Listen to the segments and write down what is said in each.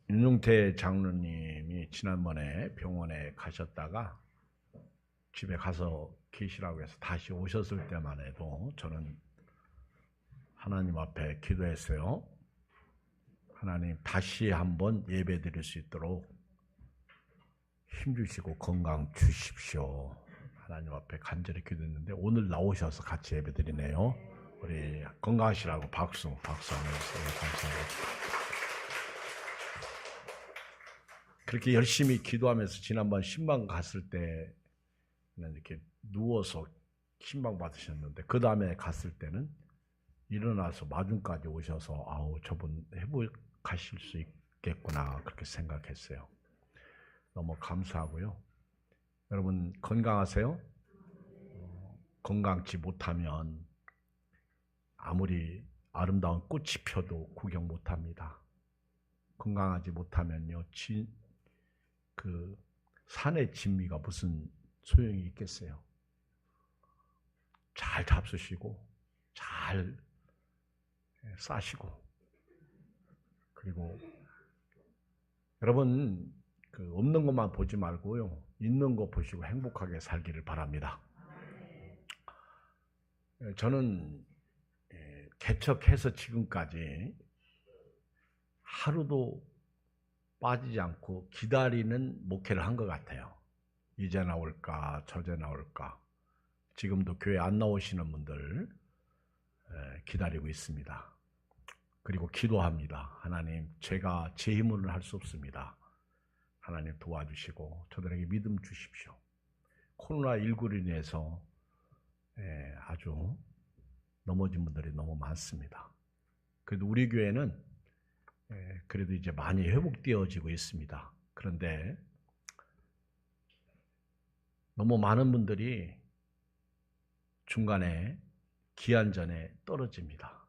윤용태 장로님이 지난번에 병원에 가셨다가 집에 가서 계시라고 해서 다시 오셨을 때만 해도 저는 하나님 앞에 기도했어요. 하나님 다시 한번 예배 드릴 수 있도록 힘주시고 건강 주십시오. 하나님 앞에 간절히 기도했는데 오늘 나오셔서 같이 예배 드리네요. 우리 건강하시라고 박수 한번 해주세요. 감사합니다. 그렇게 열심히 기도하면서 지난번 신방 갔을 때는 이렇게 누워서 신방 받으셨는데 그 다음에 갔을 때는 일어나서 마중까지 오셔서 아우 저분 회복하실 수 있겠구나 그렇게 생각했어요. 너무 감사하고요. 여러분 건강하세요? 건강치 못하면 아무리 아름다운 꽃이 펴도 구경 못합니다. 건강하지 못하면요 그 산의 진미가 무슨 소용이 있겠어요. 잘 잡수시고 잘 싸시고 그리고 여러분 그 없는 것만 보지 말고요 있는 거 보시고 행복하게 살기를 바랍니다. 저는 개척해서 지금까지 하루도 빠지지 않고 기다리는 목회를 한 것 같아요. 이제 나올까 저제 나올까. 지금도 교회 안 나오시는 분들 기다리고 있습니다. 그리고 기도합니다. 하나님 제가 제 힘으로는 할 수 없습니다. 하나님 도와주시고 저들에게 믿음 주십시오. 코로나19로 인해서 아주 넘어진 분들이 너무 많습니다. 그래도 우리 교회는 그래도 이제 많이 회복되어지고 있습니다. 그런데 너무 많은 분들이 중간에 기한 전에 떨어집니다.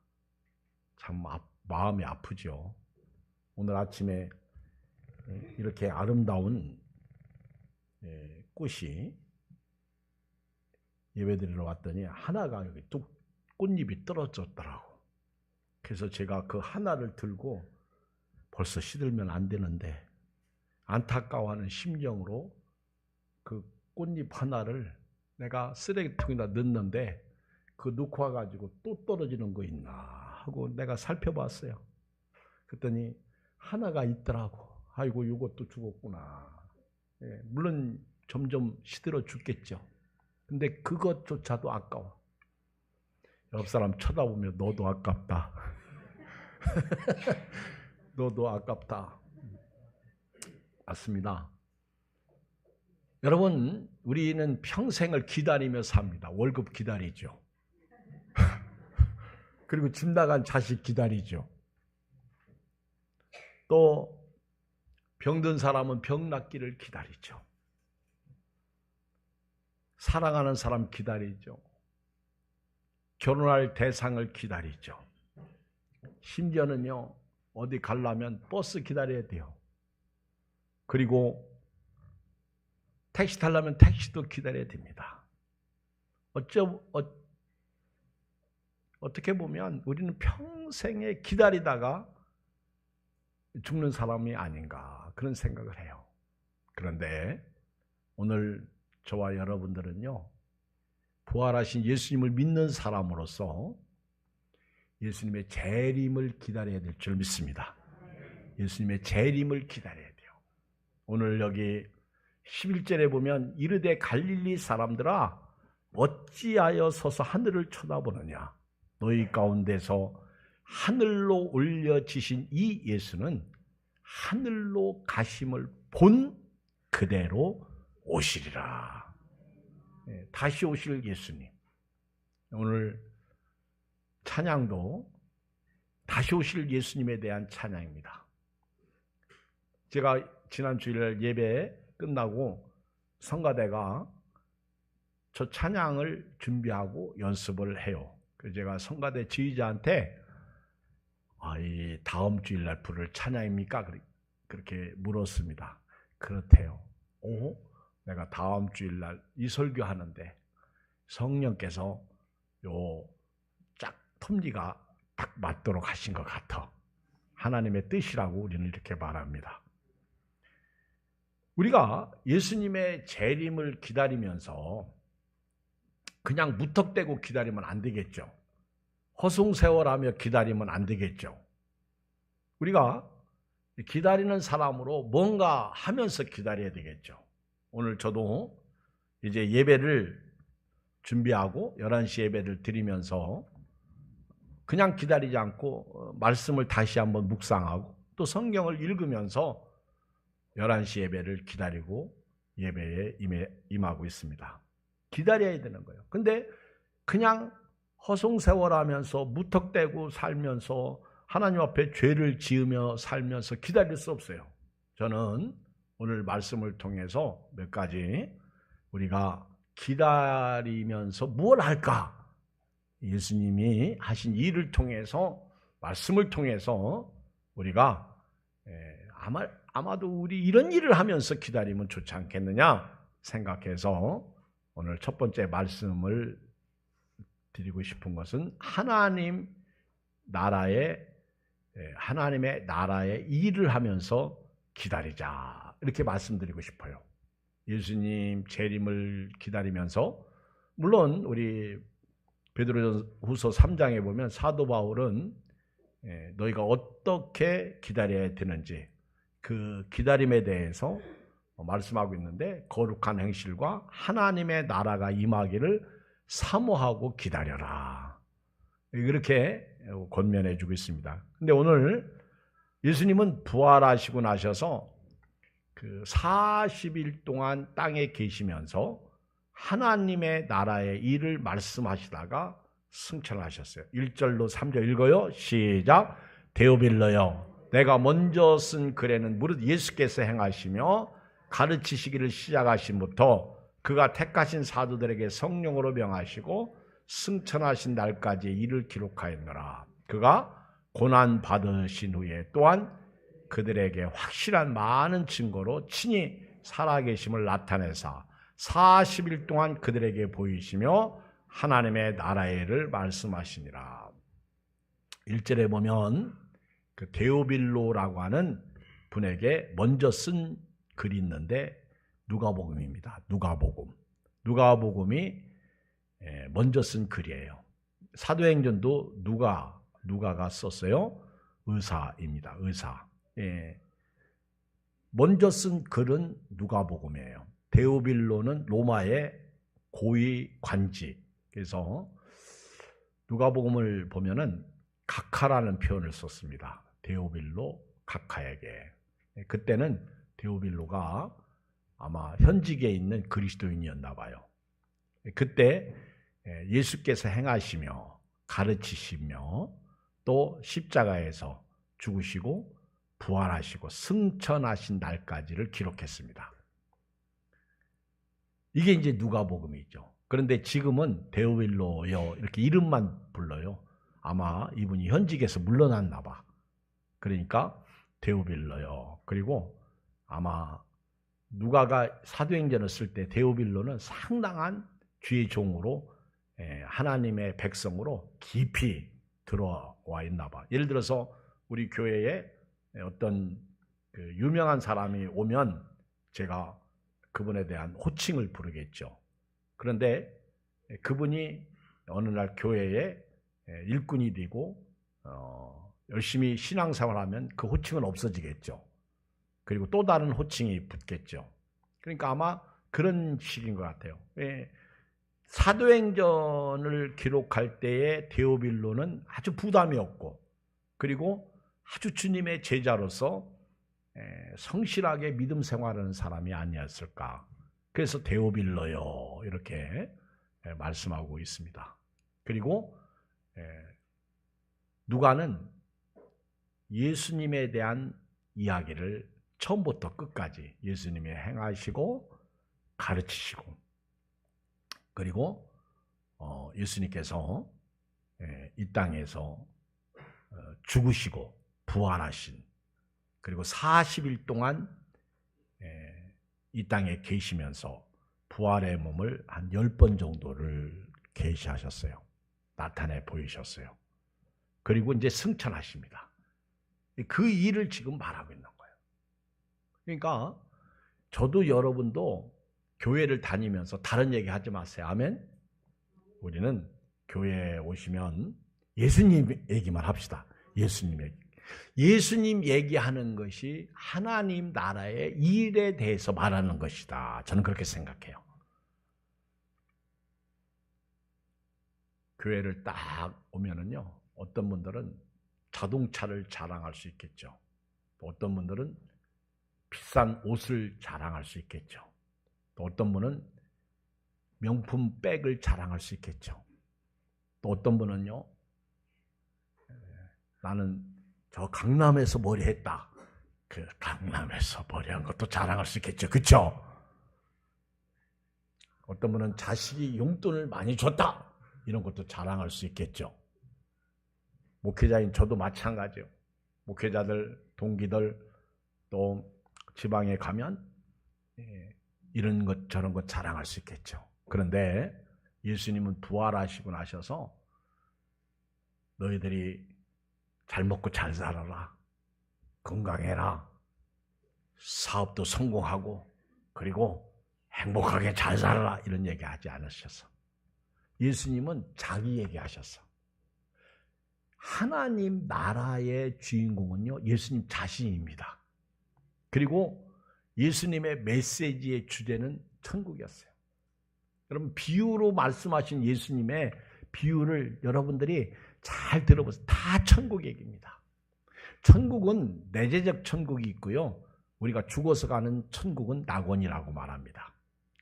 참 마음이 아프죠. 오늘 아침에 이렇게 아름다운 꽃이 예배드리러 왔더니 하나가 여기 뚝 꽃잎이 떨어졌더라고. 그래서 제가 그 하나를 들고 벌써 시들면 안 되는데 안타까워하는 심정으로 그 꽃잎 하나를 내가 쓰레기통에다 넣는데 그 넣고 와가지고 또 떨어지는 거 있나 하고 내가 살펴봤어요. 그랬더니 하나가 있더라고. 아이고 이것도 죽었구나. 물론 점점 시들어 죽겠죠. 근데 그것조차도 아까워. 옆 사람 쳐다보면 너도 아깝다. 너도 아깝다. 맞습니다. 여러분 우리는 평생을 기다리며 삽니다. 월급 기다리죠. 그리고 집 나간 자식 기다리죠. 또 병든 사람은 병 낫기를 기다리죠. 사랑하는 사람 기다리죠. 결혼할 대상을 기다리죠. 심지어는요 어디 가려면 버스 기다려야 돼요. 그리고 택시 타려면 택시도 기다려야 됩니다. 어떻게 보면 우리는 평생에 기다리다가 죽는 사람이 아닌가 그런 생각을 해요. 그런데 오늘 저와 여러분들은요 부활하신 예수님을 믿는 사람으로서 예수님의 재림을 기다려야 될 줄 믿습니다. 예수님의 재림을 기다려야 돼요. 오늘 여기 11절에 보면 이르되 갈릴리 사람들아 어찌하여 서서 하늘을 쳐다보느냐. 너희 가운데서 하늘로 올려지신 이 예수는 하늘로 가심을 본 그대로 오시리라. 다시 오실 예수님. 오늘 찬양도 다시 오실 예수님에 대한 찬양입니다. 제가 지난 주일 예배 끝나고 성가대가 저 찬양을 준비하고 연습을 해요. 그래서 제가 성가대 지휘자한테 이 다음 주일날 부를 찬양입니까? 그렇게 물었습니다. 그렇대요. 내가 다음 주일날 이 설교하는데 성령께서 요 짝 톱니가 딱 맞도록 하신 것 같아. 하나님의 뜻이라고 우리는 이렇게 말합니다. 우리가 예수님의 재림을 기다리면서 그냥 무턱대고 기다리면 안 되겠죠. 허송세월하며 기다리면 안 되겠죠. 우리가 기다리는 사람으로 뭔가 하면서 기다려야 되겠죠. 오늘 저도 이제 예배를 준비하고 11시 예배를 드리면서 그냥 기다리지 않고 말씀을 다시 한번 묵상하고 또 성경을 읽으면서 11시 예배를 기다리고 예배에 임하고 있습니다. 기다려야 되는 거예요. 근데 그냥 허송세월하면서 무턱대고 살면서 하나님 앞에 죄를 지으며 살면서 기다릴 수 없어요. 저는 오늘 말씀을 통해서 몇 가지 우리가 기다리면서 무엇을 할까? 예수님이 하신 일을 통해서 말씀을 통해서 우리가 아마도 우리 이런 일을 하면서 기다리면 좋지 않겠느냐 생각해서 오늘 첫 번째 말씀을 드리고 싶은 것은 하나님의 나라의 일을 하면서 기다리자 이렇게 말씀드리고 싶어요. 예수님 재림을 기다리면서 물론 우리 베드로전서 3장에 보면 사도 바울은 너희가 어떻게 기다려야 되는지 그 기다림에 대해서 말씀하고 있는데 거룩한 행실과 하나님의 나라가 임하기를 사모하고 기다려라. 그렇게 권면해 주고 있습니다. 근데 오늘 예수님은 부활하시고 나셔서 그 40일 동안 땅에 계시면서 하나님의 나라의 일을 말씀하시다가 승천하셨어요. 1절로 3절 읽어요. 시작. 데오빌러여 내가 먼저 쓴 글에는 무릇 예수께서 행하시며 가르치시기를 시작하신부터 그가 택하신 사도들에게 성령으로 명하시고 승천하신 날까지 일을 기록하였노라. 그가 고난 받으신 후에 또한 그들에게 확실한 많은 증거로 친히 살아계심을 나타내사 40일 동안 그들에게 보이시며 하나님의 나라의 일을 말씀하시니라. 1절에 보면 그 데오빌로라고 하는 분에게 먼저 쓴 글이 있는데 누가복음입니다. 누가복음이 먼저 쓴 글이에요. 사도행전도 누가가 썼어요. 의사입니다. 의사. 먼저 쓴 글은 누가복음이에요. 데오빌로는 로마의 고위 관직. 그래서 누가복음을 보면은 각하라는 표현을 썼습니다. 데오빌로 각하에게. 그때는 데오빌로가 아마 현직에 있는 그리스도인이었나 봐요. 그때 예수께서 행하시며 가르치시며 또 십자가에서 죽으시고 부활하시고 승천하신 날까지를 기록했습니다. 이게 이제 누가복음이죠. 그런데 지금은 데오빌로여 이렇게 이름만 불러요. 아마 이분이 현직에서 물러났나 봐. 그러니까 데오빌로여. 그리고 아마 누가가 사도행전을 쓸 때 데오빌로는 상당한 주의 종으로 하나님의 백성으로 깊이 들어와 있나 봐. 예를 들어서 우리 교회에 어떤 그 유명한 사람이 오면 제가 그분에 대한 호칭을 부르겠죠. 그런데 그분이 어느 날 교회에 일꾼이 되고 열심히 신앙생활하면 그 호칭은 없어지겠죠. 그리고 또 다른 호칭이 붙겠죠. 그러니까 아마 그런 식인 것 같아요. 사도행전을 기록할 때의 데오빌로는 아주 부담이 없고 그리고 아주 주님의 제자로서 성실하게 믿음 생활하는 사람이 아니었을까. 그래서 데오빌로요 이렇게 말씀하고 있습니다. 그리고 누가는 예수님에 대한 이야기를 처음부터 끝까지 예수님이 행하시고 가르치시고 그리고 예수님께서 이 땅에서 죽으시고 부활하신 그리고 40일 동안 이 땅에 계시면서 부활의 몸을 한 10번 정도를 계시하셨어요. 나타내 보이셨어요. 그리고 이제 승천하십니다. 그 일을 지금 말하고 있는 거예요. 그러니까 저도 여러분도 교회를 다니면서 다른 얘기 하지 마세요. 아멘? 우리는 교회에 오시면 예수님 얘기만 합시다. 예수님 얘기. 예수님 얘기하는 것이 하나님 나라의 일에 대해서 말하는 것이다. 저는 그렇게 생각해요. 교회를 딱 오면은요, 어떤 분들은 자동차를 자랑할 수 있겠죠. 또 어떤 분들은 비싼 옷을 자랑할 수 있겠죠. 또 어떤 분은 명품 백을 자랑할 수 있겠죠. 또 어떤 분은요, 나는 저 강남에서 머리 했다. 그 강남에서 머리한 것도 자랑할 수 있겠죠. 그렇죠? 어떤 분은 자식이 용돈을 많이 줬다. 이런 것도 자랑할 수 있겠죠. 목회자인 저도 마찬가지요. 목회자들, 동기들 또 지방에 가면 이런 것 저런 것 자랑할 수 있겠죠. 그런데 예수님은 부활하시고 나셔서 너희들이 잘 먹고 잘 살아라. 건강해라. 사업도 성공하고 그리고 행복하게 잘 살아라. 이런 얘기 하지 않으셨어. 예수님은 자기 얘기하셨어. 하나님 나라의 주인공은요, 예수님 자신입니다. 그리고 예수님의 메시지의 주제는 천국이었어요. 여러분, 비유로 말씀하신 예수님의 비유를 여러분들이 잘 들어보세요. 다 천국 얘기입니다. 천국은 내재적 천국이 있고요. 우리가 죽어서 가는 천국은 낙원이라고 말합니다.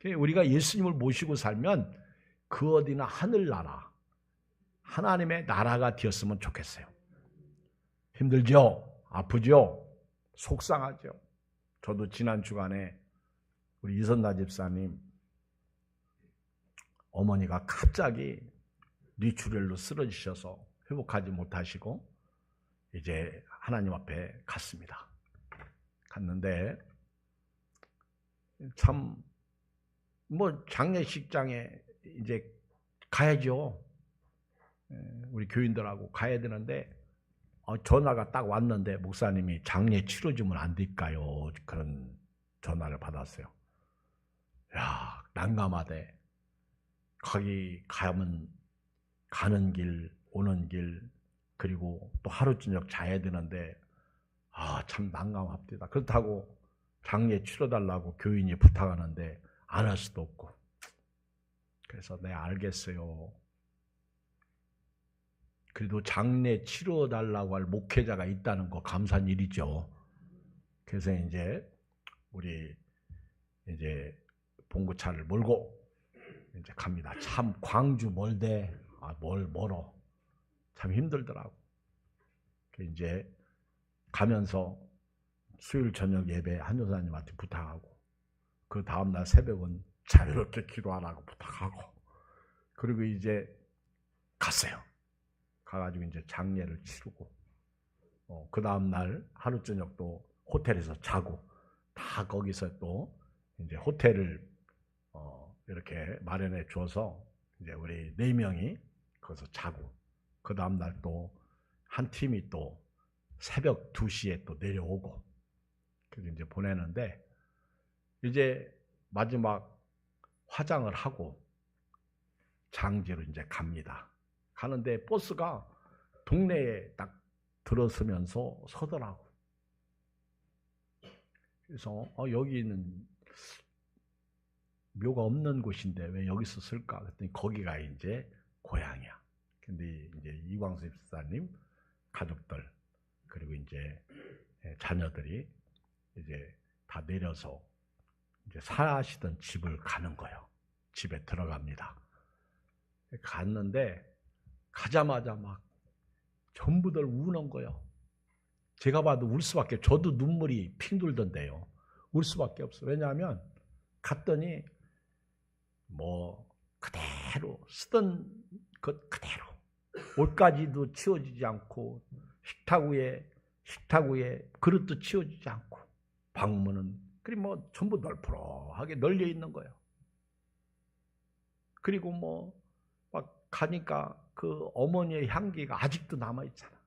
우리가 예수님을 모시고 살면 그 어디나 하늘나라, 하나님의 나라가 되었으면 좋겠어요. 힘들죠? 아프죠? 속상하죠? 저도 지난 주간에 우리 이선나 집사님 어머니가 갑자기 뇌출혈로 쓰러지셔서 회복하지 못하시고 이제 하나님 앞에 갔습니다. 갔는데 참 뭐 장례식장에 이제 가야죠. 우리 교인들하고 가야 되는데 전화가 딱 왔는데 목사님이 장례 치러주면 안 될까요? 그런 전화를 받았어요. 야, 난감하대. 거기 가면 가는 길, 오는 길, 그리고 또 하루 저녁 자야 되는데 참 난감합니다. 그렇다고 장례 치러달라고 교인이 부탁하는데 안 할 수도 없고. 그래서 네, 알겠어요. 그래도 장례 치러달라고 할 목회자가 있다는 거 감사한 일이죠. 그래서 이제 우리 이제 봉구차를 몰고 이제 갑니다. 참 광주 멀대, 멀어. 참 힘들더라고. 이제 가면서 수요일 저녁 예배 한효사님한테 부탁하고, 그 다음날 새벽은 자유롭게 기도하라고 부탁하고, 그리고 이제 갔어요. 가가지고 이제 장례를 치르고, 그 다음날 하루 저녁도 호텔에서 자고, 다 거기서 또 이제 호텔을 이렇게 마련해 줘서 이제 우리 4명이 거기서 자고, 그 다음날 또 한 팀이 또 새벽 2시에 또 내려오고, 그래서 이제 보내는데, 이제 마지막 화장을 하고 장지로 이제 갑니다. 가는데 버스가 동네에 딱 들어서면서 서더라고. 그래서 여기는 묘가 없는 곳인데 왜 여기서 쓸까? 그랬더니 거기가 이제 고향이야. 근데 이제 이광수 집사님 가족들 그리고 이제 자녀들이 이제 다 내려서 이제 사시던 집을 가는 거예요. 집에 들어갑니다. 갔는데 가자마자 막 전부들 우는 거예요. 제가 봐도 울 수밖에, 저도 눈물이 핑 돌던데요. 울 수밖에 없어. 왜냐하면 갔더니 뭐 그대로 쓰던 것 그대로, 옷가지도 치워지지 않고 식탁 위에 그릇도 치워지지 않고 방문은 그리고 뭐 전부 널프러하게 널려 있는 거예요. 그리고 뭐 막 가니까 그 어머니의 향기가 아직도 남아 있잖아.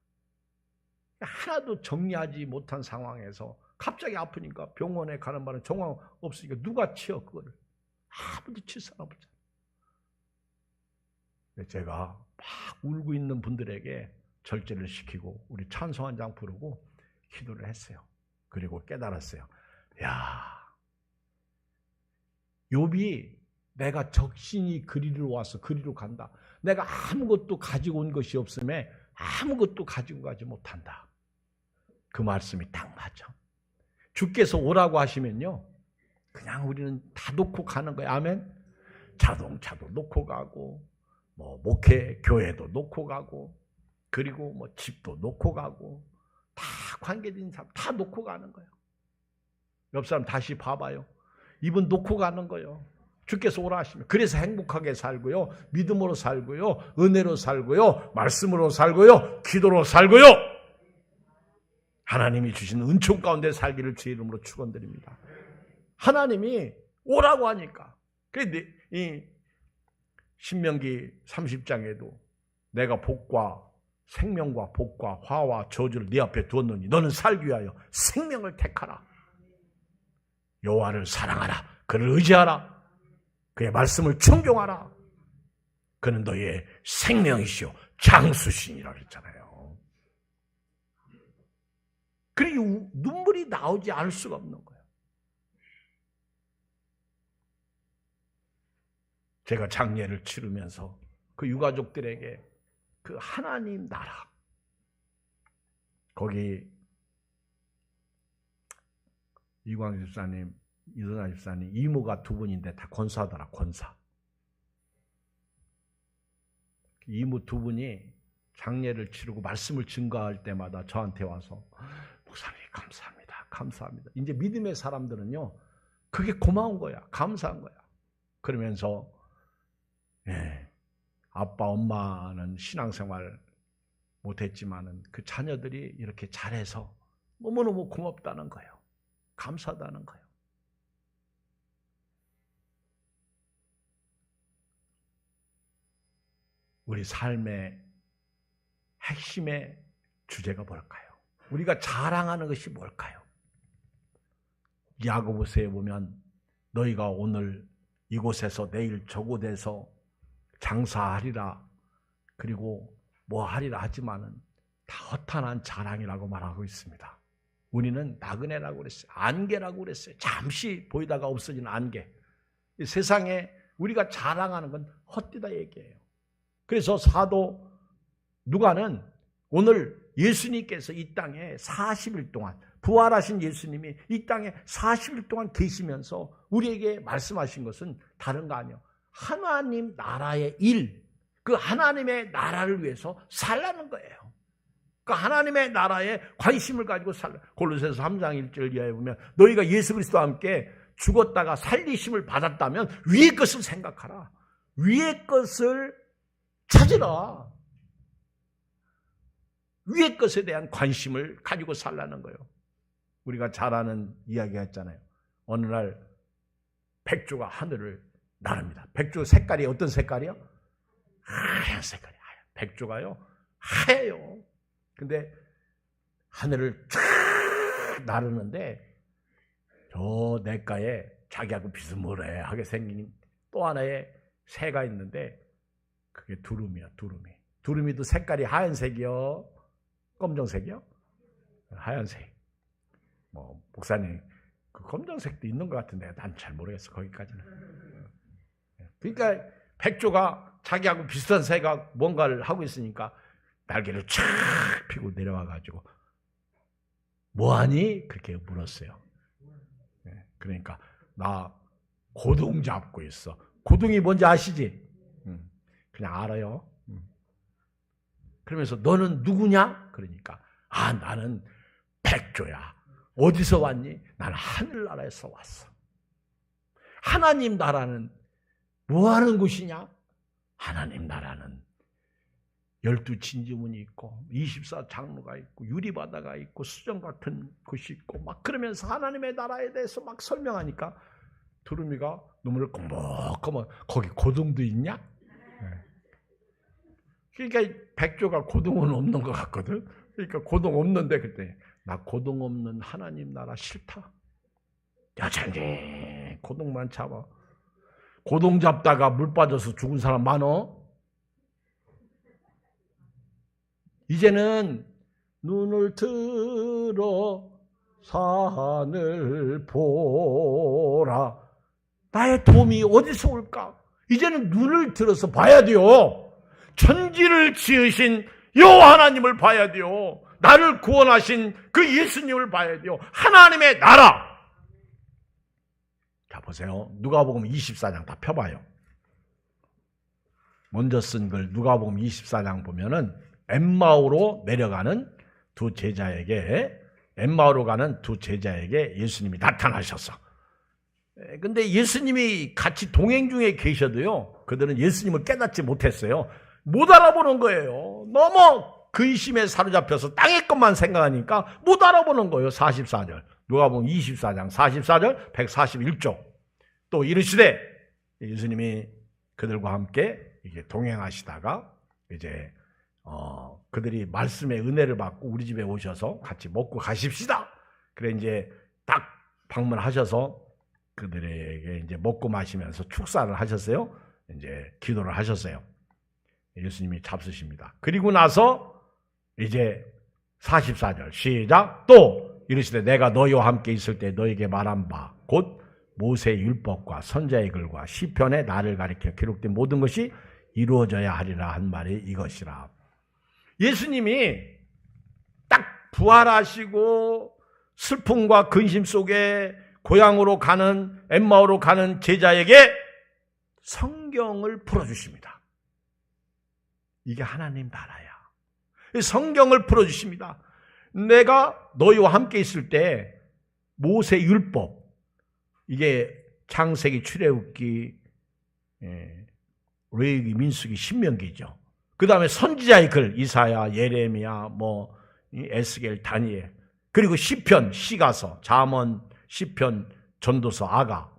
하나도 정리하지 못한 상황에서 갑자기 아프니까 병원에 가는 바는 정황 없으니까 누가 치워 그거를. 아무도 칠 사람 없잖아요. 제가 막 울고 있는 분들에게 절제를 시키고 우리 찬송 한 장 부르고 기도를 했어요. 그리고 깨달았어요. 야, 욥이 내가 적신이 그리로 와서 그리로 간다. 내가 아무것도 가지고 온 것이 없음에 아무것도 가지고 가지 못한다. 그 말씀이 딱 맞아. 주께서 오라고 하시면요, 그냥 우리는 다 놓고 가는 거예요. 아멘. 자동차도 놓고 가고, 뭐 목회 교회도 놓고 가고, 그리고 뭐 집도 놓고 가고, 다 관계된 사람 다 놓고 가는 거예요. 옆 사람 다시 봐봐요. 이분 놓고 가는 거예요. 주께서 오라 하시면. 그래서 행복하게 살고요, 믿음으로 살고요, 은혜로 살고요, 말씀으로 살고요, 기도로 살고요, 하나님이 주신 은총 가운데 살기를 주의 이름으로 축원드립니다. 하나님이 오라고 하니까. 그런데 이 신명기 30장에도 내가 복과 생명과 복과 화와 저주를 네 앞에 두었노니 너는 살기 위하여 생명을 택하라. 여호와를 사랑하라. 그를 의지하라. 그의 말씀을 존경하라. 그는 너의 생명이시오 장수신이라 그랬잖아요. 그리고 눈물이 나오지 않을 수가 없는 거예요. 제가 장례를 치르면서 그 유가족들에게 그 하나님 나라, 거기 이광 집사님, 이선아 집사님 이모가 두 분인데 다 권사더라. 권사. 이모 두 분이 장례를 치르고 말씀을 증거할 때마다 저한테 와서 목사님 감사합니다. 감사합니다. 이제 믿음의 사람들은요, 그게 고마운 거야. 감사한 거야. 그러면서 아빠 엄마는 신앙생활 못했지만은 그 자녀들이 이렇게 잘해서 너무너무 고맙다는 거예요. 감사하다는 거예요. 우리 삶의 핵심의 주제가 뭘까요? 우리가 자랑하는 것이 뭘까요? 야고보서에 보면 너희가 오늘 이곳에서 내일 저곳에서 장사하리라, 그리고 뭐 하리라 하지만은 다 허탄한 자랑이라고 말하고 있습니다. 우리는 나그네라고 그랬어요. 안개라고 그랬어요. 잠시 보이다가 없어지는 안개. 이 세상에 우리가 자랑하는 건 헛되다 얘기예요. 그래서 사도 누가는 오늘 예수님께서 이 땅에 40일 동안, 부활하신 예수님이 이 땅에 40일 동안 계시면서 우리에게 말씀하신 것은 다른 거 아니에요. 하나님 나라의 일, 그 하나님의 나라를 위해서 살라는 거예요. 그 하나님의 나라에 관심을 가지고 살라. 골로새서 3장 1절 이하에 보면 너희가 예수 그리스도와 함께 죽었다가 살리심을 받았다면 위의 것을 생각하라. 위의 것을 찾으라. 위의 것에 대한 관심을 가지고 살라는 거예요. 우리가 잘 아는 이야기가 있잖아요. 어느 날 백조가 하늘을 나릅니다. 백조 색깔이 어떤 색깔이요? 하얀 색깔이에요. 백조가요 하얘요. 근데 하늘을 쫙 나르는데 저 냇가에 자기하고 비스무리하게 생긴 또 하나의 새가 있는데 그게 두루미야. 두루미도 색깔이 하얀색이요? 검정색이요? 하얀색. 뭐 목사님 그 검정색도 있는 것 같은데 난 잘 모르겠어. 거기까지는. 그러니까 백조가 자기하고 비슷한 새가 뭔가를 하고 있으니까 날개를 쫙 펴고 내려와가지고 뭐하니? 그렇게 물었어요. 그러니까 나 고둥 잡고 있어. 고둥이 뭔지 아시지? 그냥 알아요. 그러면서 너는 누구냐? 그러니까 나는 백조야. 어디서 왔니? 나는 하늘나라에서 왔어. 하나님 나라는 뭐하는 곳이냐? 하나님 나라는 12진주문이 있고 24장로가 있고 유리바다가 있고 수정 같은 곳이 있고 막 그러면서 하나님의 나라에 대해서 막 설명하니까 두루미가 눈물을 껌뻑껌뻑 거기 고등도 있냐? 그러니까 백조가 고등은 없는 것 같거든. 그러니까 고동 없는데 그때 나 고동 없는 하나님 나라 싫다. 여전히 고동만 잡아. 고동 잡다가 물 빠져서 죽은 사람 많어? 이제는 눈을 들어 산을 보라. 나의 도움이 어디서 올까? 이제는 눈을 들어서 봐야 돼요. 천지를 지으신 여호와 하나님을 봐야 돼요. 나를 구원하신 그 예수님을 봐야 돼요. 하나님의 나라. 자, 보세요. 누가복음 24장 다 펴봐요. 먼저 쓴 글 누가복음 24장 보면은 엠마오로 내려가는 두 제자에게, 엠마오로 가는 두 제자에게 예수님이 나타나셨어. 근데 예수님이 같이 동행 중에 계셔도요, 그들은 예수님을 깨닫지 못했어요. 못 알아보는 거예요. 너무 근심에 사로잡혀서 땅의 것만 생각하니까 못 알아보는 거예요. 44절. 누가복음 24장 44절 141쪽. 또 이르시되, 예수님이 그들과 함께 이게 동행하시다가 이제 그들이 말씀의 은혜를 받고 우리 집에 오셔서 같이 먹고 가십시다. 그래 이제 딱 방문하셔서 그들에게 이제 먹고 마시면서 축사를 하셨어요. 이제 기도를 하셨어요. 예수님이 잡수십니다. 그리고 나서 이제 44절 시작. 또 이르시되 내가 너희와 함께 있을 때 너희에게 말한 바 곧 모세의 율법과 선지자의 글과 시편에 나를 가리켜 기록된 모든 것이 이루어져야 하리라 한 말이 이것이라. 예수님이 딱 부활하시고 슬픔과 근심 속에 고향으로 가는, 엠마오로 가는 제자에게 성경을 풀어주십니다. 이게 하나님 나라야. 성경을 풀어주십니다. 내가 너희와 함께 있을 때 모세 율법, 이게 창세기, 출애굽기, 레위기, 민수기, 신명기죠. 그 다음에 선지자의 글, 이사야, 예레미야, 에스겔, 다니엘, 그리고 시편, 시가서, 잠언, 시편, 전도서, 아가,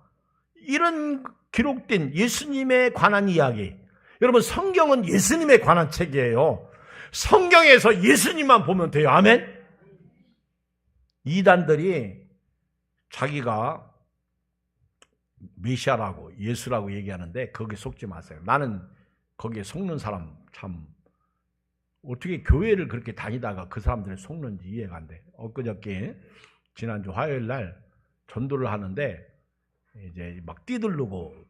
이런 기록된 예수님에 관한 이야기. 여러분, 성경은 예수님에 관한 책이에요. 성경에서 예수님만 보면 돼요. 아멘? 이단들이 자기가 메시아라고, 예수라고 얘기하는데 거기에 속지 마세요. 나는 거기에 속는 사람 참, 어떻게 교회를 그렇게 다니다가 그 사람들이 속는지 이해가 안 돼. 엊그저께 지난주 화요일 날 전도를 하는데 이제 막 뛰들르고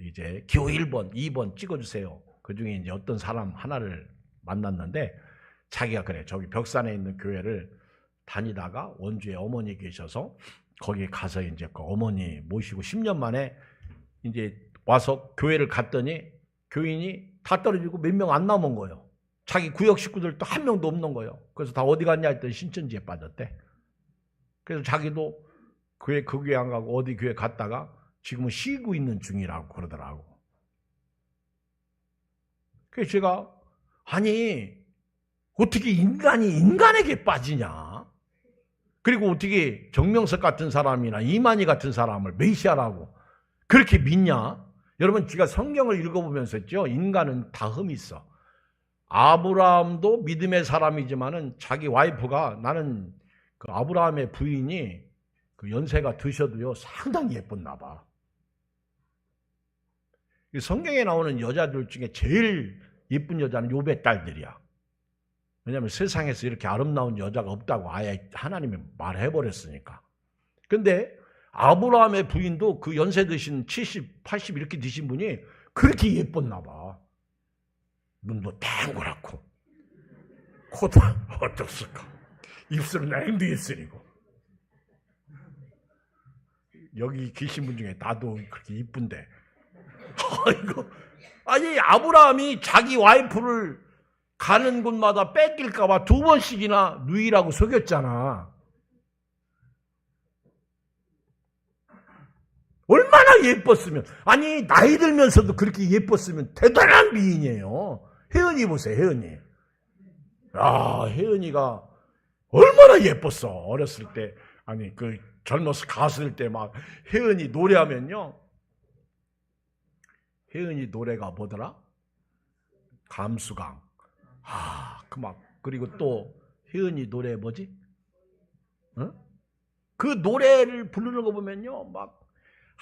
이제 기호 1번, 2번 찍어주세요. 그 중에 이제 어떤 사람 하나를 만났는데 자기가 그래. 저기 벽산에 있는 교회를 다니다가 원주에 어머니 계셔서 거기에 가서 이제 그 어머니 모시고 10년 만에 이제 와서 교회를 갔더니 교인이 다 떨어지고 몇 명 안 남은 거예요. 자기 구역 식구들도 한 명도 없는 거예요. 그래서 다 어디 갔냐 했더니 신천지에 빠졌대. 그래서 자기도 그 교회 안 가고 어디 교회 갔다가 지금은 쉬고 있는 중이라고 그러더라고. 그래서 제가 아니 어떻게 인간이 인간에게 빠지냐? 그리고 어떻게 정명석 같은 사람이나 이만희 같은 사람을 메시아라고 그렇게 믿냐? 여러분 제가 성경을 읽어보면서 했죠. 인간은 다 흠이 있어. 아브라함도 믿음의 사람이지만은 자기 와이프가 나는 그 아브라함의 부인이 그 연세가 드셔도요 상당히 예뻤나 봐. 성경에 나오는 여자들 중에 제일 예쁜 여자는 욥의 딸들이야. 왜냐하면 세상에서 이렇게 아름다운 여자가 없다고 아예 하나님이 말해버렸으니까. 근데 아브라함의 부인도 그 연세 드신 70, 80 이렇게 드신 분이 그렇게 예뻤나 봐. 눈도 탱그랗고 코도 어떻을까? 입술은 앵두에 쓰리고. 여기 계신 분 중에 나도 그렇게 이쁜데. 아니 아브라함이 자기 와이프를 가는 곳마다 뺏길까봐 2번씩이나 누이라고 속였잖아. 얼마나 예뻤으면, 아니 나이 들면서도 그렇게 예뻤으면 대단한 미인이에요. 혜은이 보세요. 혜은이. 야, 혜은이가 얼마나 예뻤어. 어렸을 때, 아니 그 젊어서 가수일 때 막 혜은이 노래하면요, 혜은이 노래가 뭐더라? 감수강. 그리고 또 혜은이 노래 뭐지? 어? 그 노래를 부르는 거 보면요, 막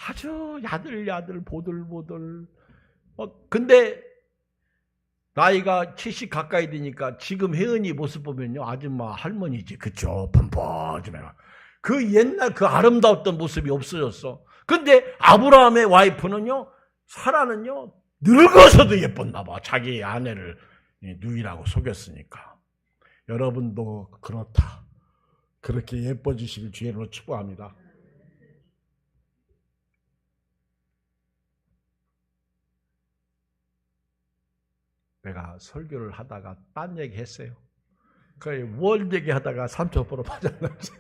아주 야들야들 보들보들. 근데 나이가 70 가까이 되니까 지금 혜은이 모습 보면요, 아줌마 할머니지, 그쵸? 뻔뻔하지만 그 옛날 그 아름다웠던 모습이 없어졌어. 근데 아브라함의 와이프는요, 사라는요, 늙어서도 예뻤나 봐. 자기 아내를 누이라고 속였으니까. 여러분도 그렇다. 그렇게 예뻐지시길 주의로 축복합니다. 내가 설교를 하다가 딴 얘기 했어요. 뭘 얘기하다가 삼천포로 빠졌는지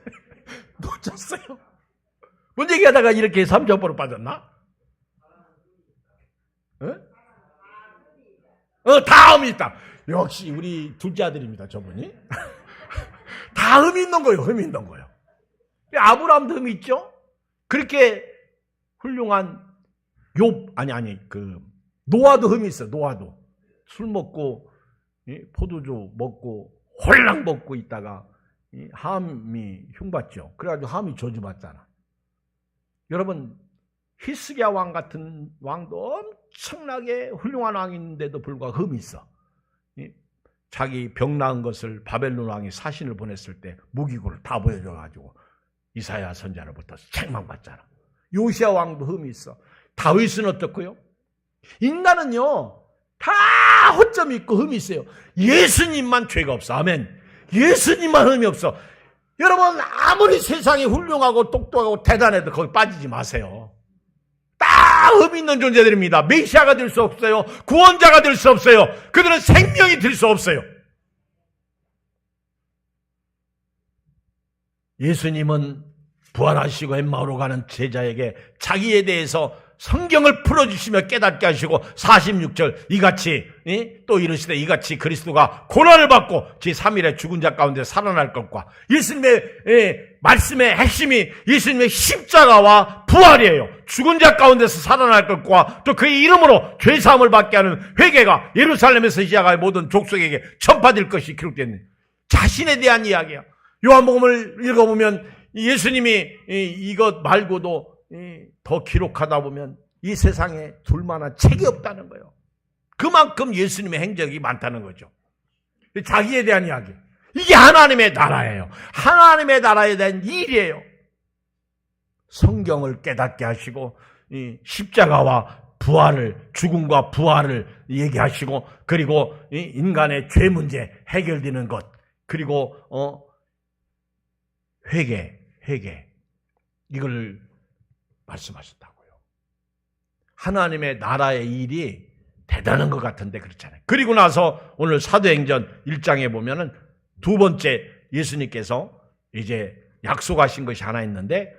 놓쳤어요. 뭔 얘기하다가 이렇게 삼천포로 빠졌나? 다음이 있다. 역시 우리 둘째 아들입니다, 저분이. 다 흠이 있는 거예요, 흠이 있는 거예요. 아브라함도 흠이 있죠? 그렇게 훌륭한 노아도 흠이 있어, 노아도. 술 먹고, 포도주 먹고, 홀랑 먹고 있다가, 함이 흉봤죠. 그래가지고 함이 저주받잖아. 여러분, 히스기야 왕 같은 왕도 엄청나게 훌륭한 왕인데도 불구하고 흠이 있어. 자기 병 나은 것을 바벨론 왕이 사신을 보냈을 때 무기고를 다 보여줘가지고 이사야 선지자로부터 책망받잖아. 요시야 왕도 흠이 있어. 다윗은 어떻고요? 인간은요, 다 허점이 있고 흠이 있어요. 예수님만 죄가 없어. 아멘. 예수님만 흠이 없어. 여러분, 아무리 세상이 훌륭하고 똑똑하고 대단해도 거기 빠지지 마세요. 다 흠이 있는 존재들입니다. 메시아가 될 수 없어요. 구원자가 될 수 없어요. 그들은 생명이 될 수 없어요. 예수님은 부활하시고 엠마오로 가는 제자에게 자기에 대해서 성경을 풀어주시며 깨닫게 하시고 46절 이같이 또 이르시되 이같이 그리스도가 고난을 받고 제3일에 죽은 자 가운데 살아날 것과 예수님의 말씀의 핵심이 예수님의 십자가와 부활이에요. 죽은 자 가운데서 살아날 것과 또 그의 이름으로 죄사함을 받게 하는 회개가 예루살렘에서 시작하여 모든 족속에게 전파될 것이 기록되는 자신에 대한 이야기야. 요한복음을 읽어보면 예수님이 이것 말고도 더 기록하다 보면 이 세상에 둘만한 책이 없다는 거예요. 그만큼 예수님의 행적이 많다는 거죠. 자기에 대한 이야기. 이게 하나님의 나라예요. 하나님의 나라에 대한 일이에요. 성경을 깨닫게 하시고 십자가와 부활을, 죽음과 부활을 얘기하시고, 그리고 인간의 죄 문제 해결되는 것, 그리고 회개 이걸 말씀하셨다고요. 하나님의 나라의 일이 대단한 것 같은데 그렇잖아요. 그리고 나서 오늘 사도행전 1장에 보면은 두 번째 예수님께서 이제 약속하신 것이 하나 있는데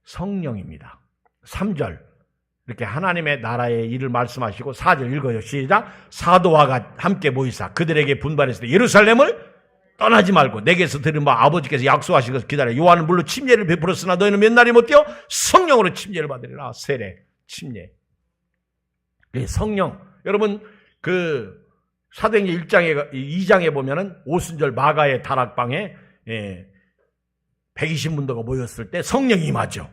성령입니다. 3절 이렇게 하나님의 나라의 일을 말씀하시고 4절 읽어요. 시작. 사도와 함께 모이사 그들에게 분발했을 때 예루살렘을 떠나지 말고 내게서 들은 바 아버지께서 약속하신 것을 기다려. 요한은 물론 침례를 베풀었으나 너희는 몇 날이 못 되어 성령으로 침례를 받으리라. 세례, 침례. 성령. 여러분 그 사도행전 2장에 보면은 오순절 마가의 다락방에 120문도가 모였을 때 성령이 임하죠.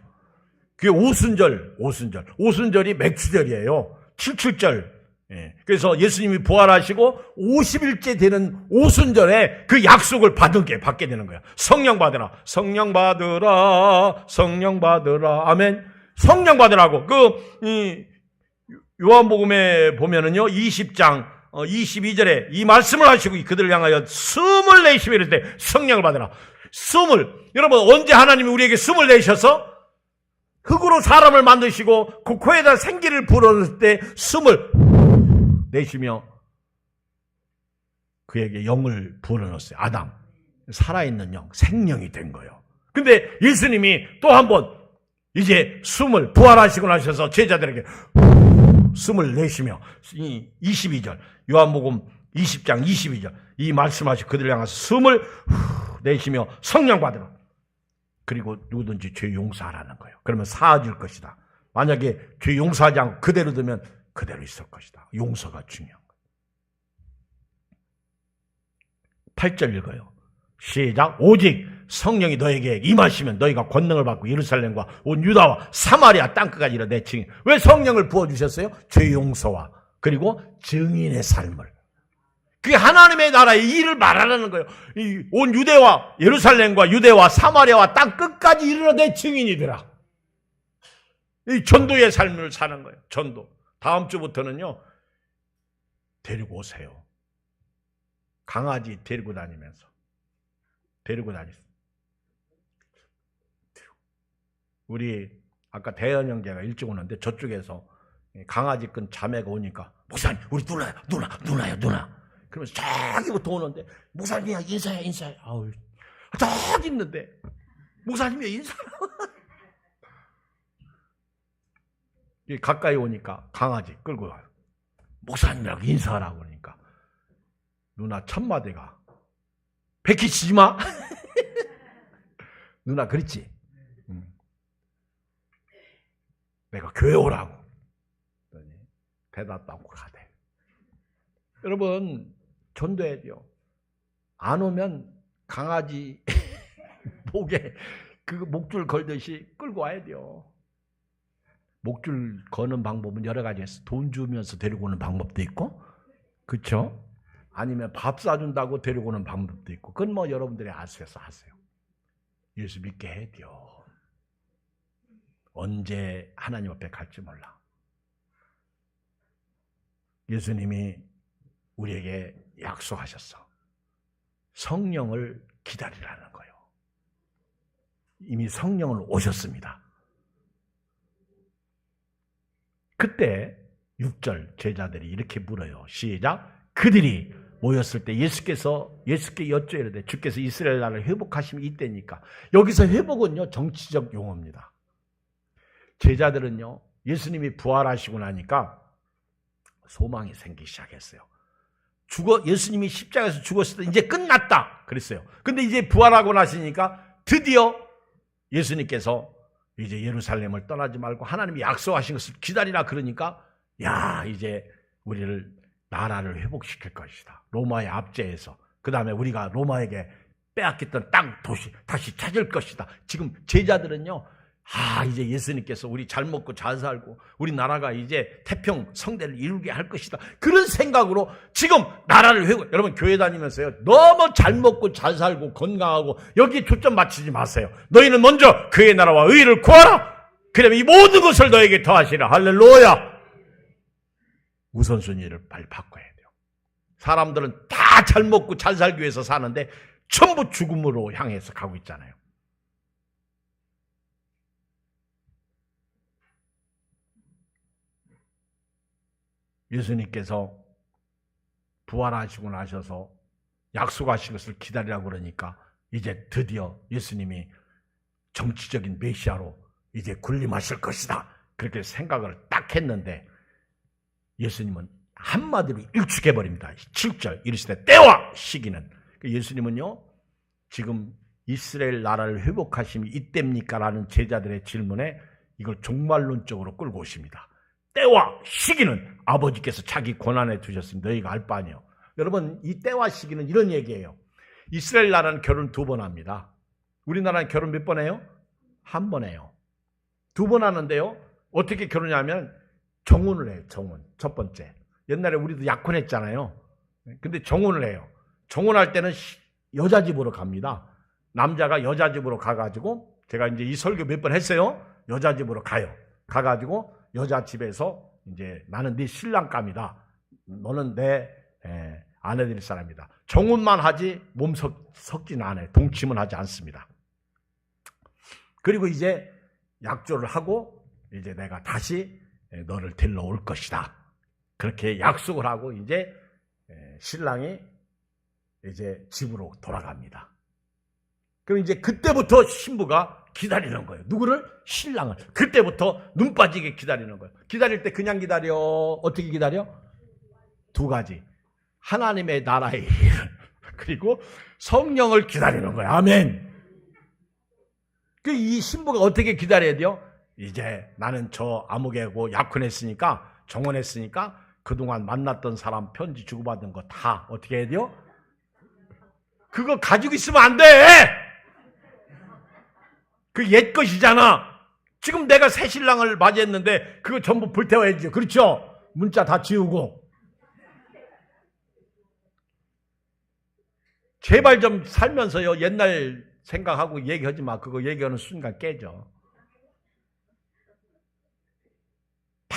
그게 오순절이 맥주절이에요. 77절. 그래서 예수님이 부활하시고 50일째 되는 오순절에 그 약속을 받게 되는 거예요. 성령 받으라. 성령 받으라. 성령 받으라. 아멘. 성령 받으라고. 요한복음에 보면은요, 20장 22절에 이 말씀을 하시고 그들을 향하여 숨을 내쉬며 이럴 때 성령을 받으라. 여러분 언제 하나님이 우리에게 숨을 내셔서 흙으로 사람을 만드시고 그 코에다 생기를 불어넣을 때 숨을 내쉬며 그에게 영을 불어넣었어요. 아담. 살아있는 영, 생명이 된 거예요. 근데 예수님이 또 한 번 이제 숨을 부활하시고 나셔서 제자들에게 숨을 내쉬며 22절 요한복음 20장 22절 이 말씀하시고 그들을 향해서 숨을 내쉬며 성령 받으라. 그리고 누구든지 죄 용서하라는 거예요. 그러면 사아질 것이다. 만약에 죄 용서하지 않고 그대로 두면 그대로 있을 것이다. 용서가 중요한 거예요. 8절 읽어요. 시작. 오직 성령이 너에게 임하시면 너희가 권능을 받고 예루살렘과 온 유다와 사마리아 땅끝까지 이르러 내 증인. 왜 성령을 부어주셨어요? 죄 용서와 그리고 증인의 삶을. 그게 하나님의 나라의 일을 말하는 거예요. 온 유대와 예루살렘과 유대와 사마리아와 땅끝까지 이르러 내 증인이 되라. 이 전도의 삶을 사는 거예요. 전도. 다음 주부터는요. 데리고 오세요. 강아지 데리고 다니면서. 데리고 다니세요. 우리 아까 대현 형제가 일찍 오는데 저쪽에서 강아지 끈 자매가 오니까 목사님 우리 누나요. 그러면서 저기부터 오는데 목사님이야 인사해. 아우 저기 있는데 목사님이 인사. 가까이 오니까 강아지 끌고 와요. 목사님이라고 인사하라고 그러니까 누나 첫 마디가 베끼치지 마. 누나 그랬지. 내가 교회 오라고. 대답도 않고 가대. 여러분 전도해야 돼요. 안 오면 강아지 목에 그 목줄 걸듯이 끌고 와야 돼요. 목줄 거는 방법은 여러 가지 있어요. 돈 주면서 데리고 오는 방법도 있고, 그렇죠? 아니면 밥 사준다고 데리고 오는 방법도 있고, 그건 뭐 여러분들이 아셔서 하세요. 예수 믿게 해야 돼요. 언제 하나님 앞에 갈지 몰라. 예수님이 우리에게 약속하셨어. 성령을 기다리라는 거예요. 이미 성령은 오셨습니다. 그때 6절 제자들이 이렇게 물어요. 시작. 그들이 모였을 때 예수께 여쭈이르되 주께서 이스라엘 나라를 회복하시면 이때니까. 여기서 회복은요 정치적 용어입니다. 제자들은요 예수님이 부활하시고 나니까 소망이 생기기 시작했어요. 예수님이 십자가에서 죽었을 때 이제 끝났다 그랬어요. 근데 이제 부활하고 나시니까 드디어 예수님께서 이제 예루살렘을 떠나지 말고 하나님이 약속하신 것을 기다리라 그러니까 야 이제 우리를 나라를 회복시킬 것이다. 로마의 압제에서. 그 다음에 우리가 로마에게 빼앗겼던 땅 도시 다시 찾을 것이다. 지금 제자들은요 이제 예수님께서 우리 잘 먹고 잘 살고 우리 나라가 이제 태평 성대를 이루게 할 것이다. 그런 생각으로 지금 나라를 회복. 여러분 교회 다니면서요 너무 잘 먹고 잘 살고 건강하고 여기에 초점 맞추지 마세요. 너희는 먼저 그의 나라와 의를 구하라. 그러면 이 모든 것을 너에게 더하시라. 할렐루야. 우선순위를 빨리 바꿔야 돼요. 사람들은 다 잘 먹고 잘 살기 위해서 사는데 전부 죽음으로 향해서 가고 있잖아요. 예수님께서 부활하시고 나셔서 약속하신 것을 기다리라고 그러니까 이제 드디어 예수님이 정치적인 메시아로 이제 군림하실 것이다. 그렇게 생각을 딱 했는데 예수님은 한마디로 일축해버립니다. 7절 이르시되 때와 시기는. 예수님은요 지금 이스라엘 나라를 회복하심이 이때입니까? 라는 제자들의 질문에 이걸 종말론적으로 끌고 오십니다. 때와 시기는 아버지께서 자기 권한에 두셨으니 너희가 알 바 아니요. 여러분 이 때와 시기는 이런 얘기예요. 이스라엘 나라는 결혼 2번 합니다. 우리나라는 결혼 몇 번 해요? 1번 해요. 2번 하는데요. 어떻게 결혼하냐면 정혼을 해요. 정혼. 첫 번째. 옛날에 우리도 약혼했잖아요. 근데 정혼을 해요. 정혼할 때는 여자 집으로 갑니다. 남자가 여자 집으로 가가지고 제가 이제 이 설교 몇 번 했어요. 여자 집으로 가요. 가가지고 여자 집에서 이제 나는 네 신랑감이다. 너는 내 아내 될 사람이다. 정혼만 하지 몸 섞지는 않아요. 동침은 하지 않습니다. 그리고 이제 약조를 하고 이제 내가 다시 너를 데리러 올 것이다. 그렇게 약속을 하고 이제 신랑이 이제 집으로 돌아갑니다. 그럼 이제 그때부터 신부가 기다리는 거예요. 누구를? 신랑을. 그때부터 눈 빠지게 기다리는 거예요. 기다릴 때 그냥 기다려. 어떻게 기다려? 2가지. 하나님의 나라의 일 그리고 성령을 기다리는 거예요. 아멘. 이 신부가 어떻게 기다려야 돼요? 이제 나는 저 아무개고 약혼했으니까 정혼했으니까 그동안 만났던 사람 편지 주고받은 거 다 어떻게 해야 돼요? 그거 가지고 있으면 안 돼. 그 옛 것이잖아. 지금 내가 새 신랑을 맞이했는데 그거 전부 불태워야지. 그렇죠? 문자 다 지우고. 제발 좀 살면서요, 옛날 생각하고 얘기하지 마. 그거 얘기하는 순간 깨져. 다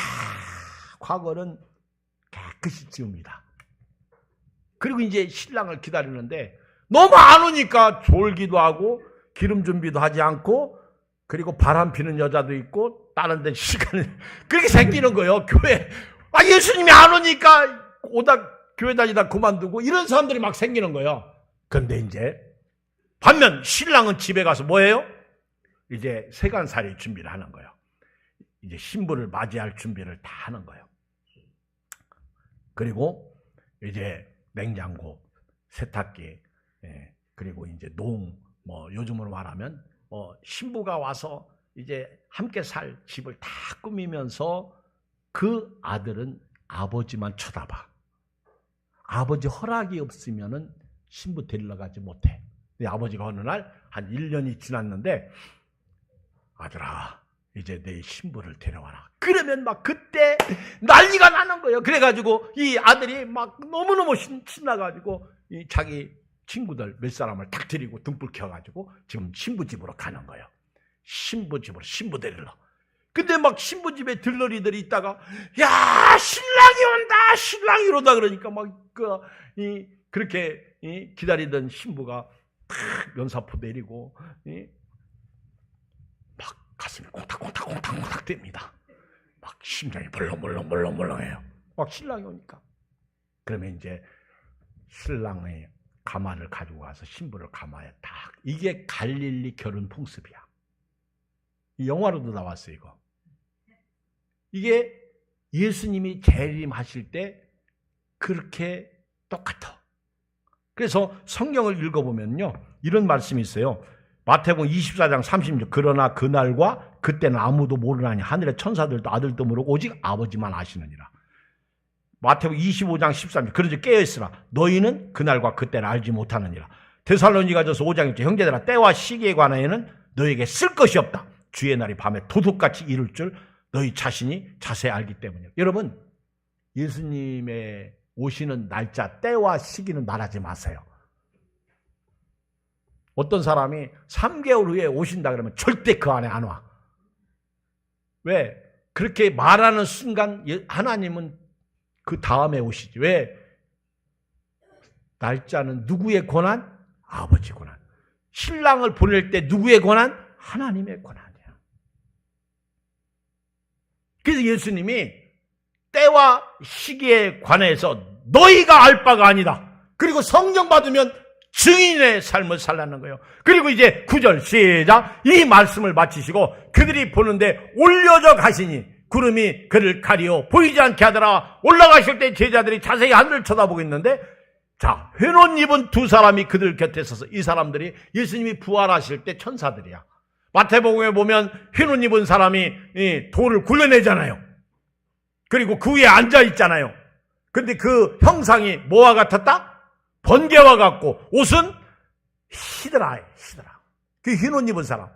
과거는 깨끗이 지웁니다. 그리고 이제 신랑을 기다리는데 너무 안 오니까 졸기도 하고 기름 준비도 하지 않고, 그리고 바람 피는 여자도 있고 다른 데 시간을 그렇게 생기는 거예요. 교회 예수님이 안 오니까 오다 교회 다니다 그만두고 이런 사람들이 막 생기는 거예요. 그런데 이제 반면 신랑은 집에 가서 뭐해요? 이제 세간살이 준비를 하는 거예요. 이제 신부를 맞이할 준비를 다 하는 거예요. 그리고 이제 냉장고, 세탁기, 그리고 이제 요즘으로 말하면 신부가 와서 이제 함께 살 집을 다 꾸미면서 그 아들은 아버지만 쳐다봐. 아버지 허락이 없으면은 신부 데리러 가지 못해. 아버지가 어느 날 한 1년이 지났는데, 아들아, 이제 내 신부를 데려와라. 그러면 막 그때 난리가 나는 거예요. 그래가지고 이 아들이 막 너무너무 신나가지고 이 자기 친구들 몇 사람을 딱 데리고 등불 켜가지고 지금 신부 집으로 가는 거예요. 신부 집으로, 신부 데리러. 근데 막 신부 집에 들러리들이 있다가, 야, 신랑이 온다, 신랑이 오다 그러니까 막 그렇게 기다리던 신부가 탁 면사포 내리고 막 가슴이 콩닥콩닥 됩니다. 막 심장이 벌렁벌렁해요. 막 신랑이 오니까. 그러면 이제 신랑의 가마를 가지고 가서 신부를 가마에 딱. 이게 갈릴리 결혼 풍습이야. 이 영화로도 나왔어요, 이거. 이게 예수님이 재림하실 때 그렇게 똑같아. 그래서 성경을 읽어보면요, 이런 말씀이 있어요. 마태복음 24장 36. 그러나 그날과 그때는 아무도 모르나니 하늘의 천사들도 아들도 모르고 오직 아버지만 아시느니라. 마태복음 25장 13절. 그러지 깨어있으라. 너희는 그날과 그때는 알지 못하느니라. 데살로니가전서 5장 1절. 형제들아, 때와 시기에 관하여는 너희에게 쓸 것이 없다. 주의 날이 밤에 도둑같이 이룰 줄 너희 자신이 자세히 알기 때문이에요. 여러분, 예수님의 오시는 날짜, 때와 시기는 말하지 마세요. 어떤 사람이 3개월 후에 오신다 그러면 절대 그 안에 안 와. 왜? 그렇게 말하는 순간 하나님은 그 다음에 오시지. 왜? 날짜는 누구의 권한? 아버지 권한. 신랑을 보낼 때 누구의 권한? 하나님의 권한이야. 그래서 예수님이 때와 시기에 관해서 너희가 알 바가 아니다. 그리고 성령 받으면 증인의 삶을 살라는 거예요. 그리고 이제 9절 시작. 이 말씀을 마치시고 그들이 보는데 올려져 가시니 구름이 그를 가리어 보이지 않게 하더라. 올라가실 때 제자들이 자세히 하늘을 쳐다보고 있는데, 자, 회논 입은 두 사람이 그들 곁에 서서, 이 사람들이 예수님이 부활하실 때 천사들이야. 마태복음에 보면 회논 입은 사람이 돌을 굴려내잖아요. 그리고 그 위에 앉아 있잖아요. 근데 그 형상이 뭐와 같았다? 번개와 같고 옷은 히드라예요. 히드라. 그 흰옷 입은 사람.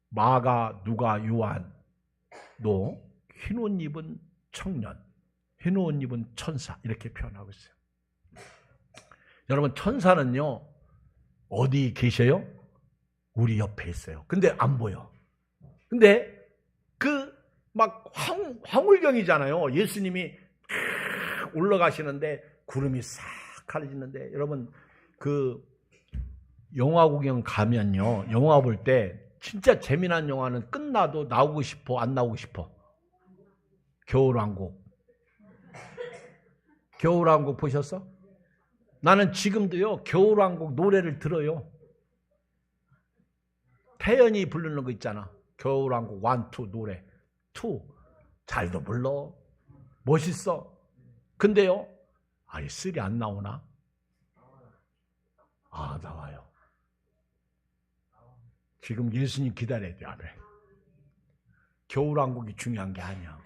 마가, 누가, 요한도 흰옷 입은 청년, 흰옷 입은 천사 이렇게 표현하고 있어요. 여러분, 천사는요 어디 계셔요? 우리 옆에 있어요. 근데 안 보여. 근데 그 막 황홀경이잖아요. 예수님이 올라가시는데 구름이 싹 가려지는데, 여러분 그 영화 구경 가면요, 영화 볼 때 진짜 재미난 영화는 끝나도 나오고 싶어, 안 나오고 싶어? 겨울왕국. 겨울왕국 보셨어? 나는 지금도요 겨울왕국 노래를 들어요. 태연이 부르는 거 있잖아. 겨울왕국 1, 2 노래. 2 잘도 불러, 멋있어. 근데요, 아니 3 안 나오나? 아, 나와요. 지금 예수님 기다려야 돼. 겨울왕국이 중요한 게 아니야.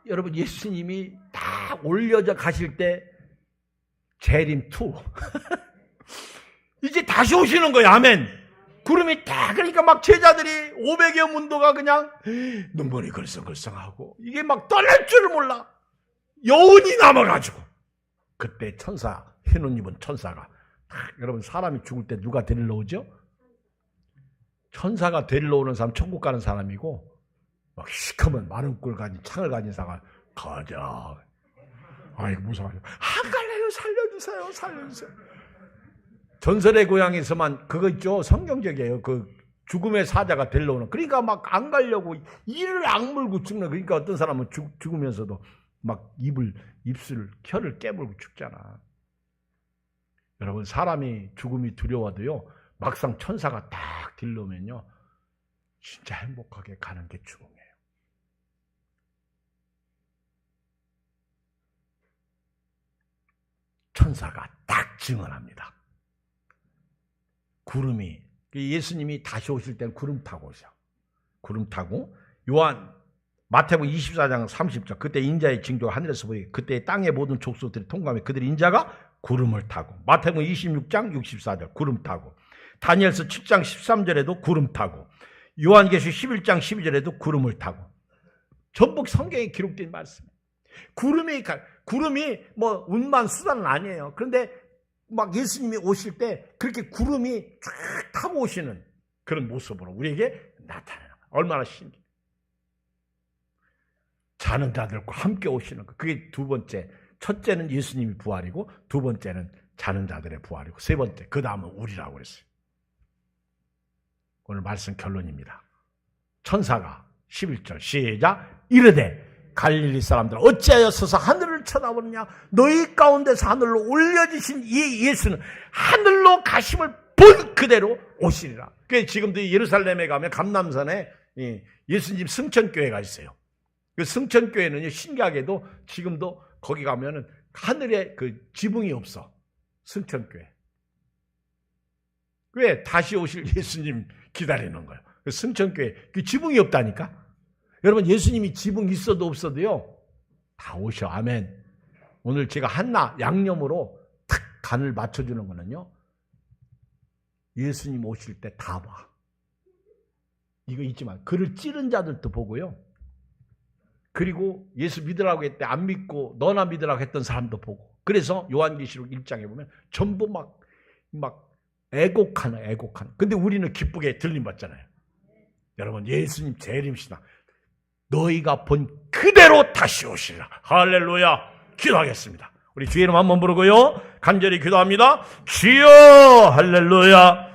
여러분 예수님이 다 올려져 가실 때 재림 2 이제 다시 오시는 거예요. 아멘. 구름이 다 그러니까 막 제자들이 500여 문도가 그냥 눈물이 글썽글썽하고 이게 막 떠날 줄을 몰라. 여운이 남아가지고 그때 천사 흰 옷 입은 천사가 여러분 사람이 죽을 때 누가 데리러 오죠? 천사가 데리러 오는 사람 천국 가는 사람이고 막 시커먼 마른 꼴 가진 창을 가진 사가 가자. 아이고 무서워요. 안 갈래요. 살려주세요. 살려주세요. 전설의 고향에서만 그거 있죠. 성경적이에요. 그 죽음의 사자가 데리러 오는. 그러니까 막 안 가려고 이를 악물고 죽는. 그러니까 어떤 사람은 죽으면서도 막 입술 혀를 깨물고 죽잖아. 여러분 사람이 죽음이 두려워도요. 막상 천사가 딱 들러오면요. 진짜 행복하게 가는 게 죽음이에요. 천사가 딱 증언합니다. 구름이 예수님이 다시 오실 때는 구름 타고 오셔. 구름 타고 마태복음 24장 30절 그때 인자의 징조가 하늘에서 보이게 그때 땅의 모든 족속들이 통감해 그들이 인자가 구름을 타고 마태복음 26장 64절 구름 타고 다니엘서 7장 13절에도 구름 타고 요한계시 11장 12절에도 구름을 타고 전부 성경에 기록된 말씀. 구름이 뭐 운만 수단은 아니에요. 그런데 막 예수님이 오실 때 그렇게 구름이 쫙 타고 오시는 그런 모습으로 우리에게 나타나는 거예요. 얼마나 신기해요. 자는 자들과 함께 오시는 거. 그게 두 번째. 첫째는 예수님이 부활이고 두 번째는 자는 자들의 부활이고 세 번째 그 다음은 우리라고 그랬어요. 오늘 말씀 결론입니다. 천사가 11절 시작 이르되 갈릴리 사람들 어찌하여 서서 하늘을 쳐다보느냐 너희 가운데서 하늘로 올려지신 이 예수는 하늘로 가심을 본 그대로 오시리라. 그게 지금도 예루살렘에 가면 감람산에 예수님 승천교회가 있어요. 그 승천교회는요 신기하게도 지금도 거기 가면은 하늘에 그 지붕이 없어. 승천교회. 왜? 다시 오실 예수님 기다리는 거예요. 그 승천교회 그 지붕이 없다니까. 여러분 예수님이 지붕 있어도 없어도요 다 오셔. 아멘. 오늘 제가 한나 양념으로 탁 간을 맞춰주는 거는요 예수님 오실 때 다 봐. 이거 잊지 마. 그를 찌른 자들도 보고요. 그리고 예수 믿으라고 했대 안 믿고 너나 믿으라고 했던 사람도 보고. 그래서 요한계시록 1장에 보면 전부 막 애곡하는. 근데 우리는 기쁘게 들림받잖아요. 여러분 예수님 재림시나 너희가 본 그대로 다시 오시리라. 할렐루야. 기도하겠습니다. 우리 주의 이름 한번 부르고요 간절히 기도합니다. 주여 할렐루야.